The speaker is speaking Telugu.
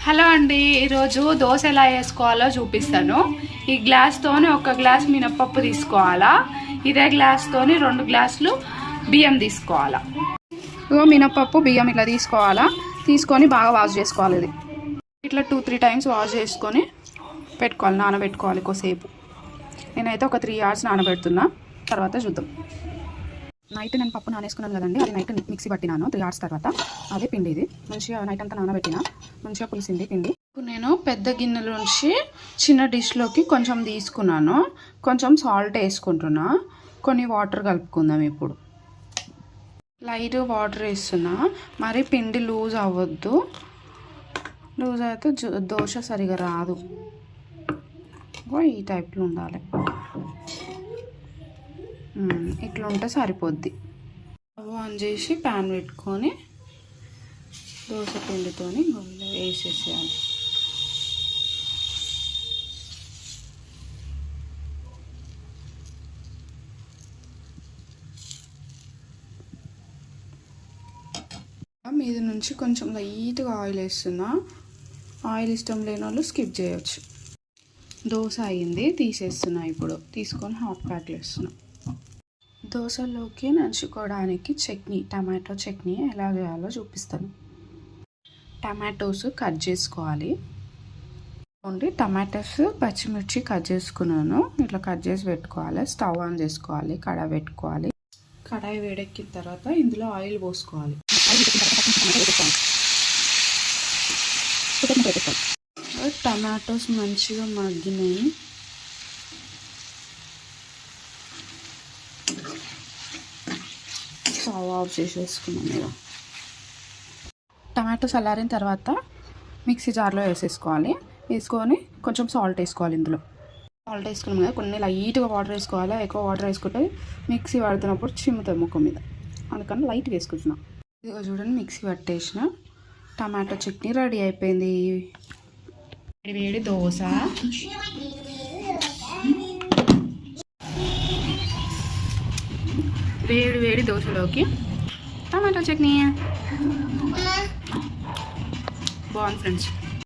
హలో అండి, ఈరోజు దోశ ఎలా వేసుకోవాలో చూపిస్తాను. ఈ గ్లాస్తోని ఒక గ్లాస్ మినపప్పు తీసుకోవాలా. ఇదే గ్లాస్తోని 2 గ్లాసులు బియ్యం తీసుకోవాలా. మినపప్పు బియ్యం ఇట్లా తీసుకోవాలా. తీసుకొని బాగా వాష్ చేసుకోవాలి. ఇది ఇట్లా 2-3 టైమ్స్ వాష్ చేసుకొని పెట్టుకోవాలి, నానబెట్టుకోవాలి కొద్దిసేపు. నేనైతే ఒక 3 hours నానబెడుతున్నా, తర్వాత చూద్దాం. నైట్ నేను పప్పు నానేసుకున్నాను కదండి, అది నైట్ మిక్సీ పట్టినాను 3 hours తర్వాత. అదే పిండి ఇది మంచిగా నైట్ అంతా నానబెట్టిన, మంచిగా పులిసింది పిండి. నేను పెద్ద గిన్నెల నుంచి చిన్న డిష్లోకి కొంచెం తీసుకున్నాను. కొంచెం సాల్ట్ వేసుకుంటున్నా, కొన్ని వాటర్ కలుపుకుందాం. ఇప్పుడు లైట్ వాటర్ వేస్తున్నా, మరి పిండి లూజ్ అవ్వద్దు. లూజ్ అయితే దోశ సరిగా రాదు. ఈ టైప్లో ఉండాలి, ఇట్లా ఉంటే సరిపోద్ది. స్టవ్ ఆన్ చేసి ప్యాన్ పెట్టుకొని దోశ పిండితోని వేసేసేయాలి. మీద నుంచి కొంచెం లైట్గా ఆయిల్ వేస్తున్నా. ఆయిల్ ఇష్టం లేని వాళ్ళు స్కిప్ చేయొచ్చు. దోశ అయింది, తీసేస్తున్నా. ఇప్పుడు తీసుకొని హాట్ ప్యాక్లో వేస్తున్నా. దోశలోకి నంచుకోవడానికి చట్నీ, టమాటో చట్నీ ఎలా చేయాలో చూపిస్తాను. టమాటోస్ కట్ చేసుకోవాలి. ఓన్లీ టమాటోస్, పచ్చిమిర్చి కట్ చేసుకున్నాను. ఇట్లా కట్ చేసి పెట్టుకోవాలి. స్టవ్ ఆన్ చేసుకోవాలి, కడాయి పెట్టుకోవాలి. కడాయి వేడెక్కిన తర్వాత ఇందులో ఆయిల్ పోసుకోవాలి. టమాటోస్ మంచిగా మగ్గినాయి. స్టవ్ ఆఫ్ చేసేసుకున్నాను. ఇలా టమాటోస్ చల్లారిన తర్వాత మిక్సీ జార్లో వేసేసుకోవాలి. వేసుకొని కొంచెం సాల్ట్ వేసుకోవాలి. ఇందులో సాల్ట్ వేసుకున్నాం కదా, కొన్ని లైట్గా వాటర్ వేసుకోవాలి. ఎక్కువ వాటర్ వేసుకుంటే మిక్సీ పడుతున్నప్పుడు చిమ్ముతాయి ముఖం మీద, అందుకని లైట్గా వేసుకుంటున్నా. ఇదిగో చూడండి, మిక్సీ పట్టేసిన టమాటో చట్నీ రెడీ అయిపోయింది. వేడి దోశ, వేడి వేడి దోశలోకి టమాటో చట్నీ బాగుంది ఫ్రెండ్స్.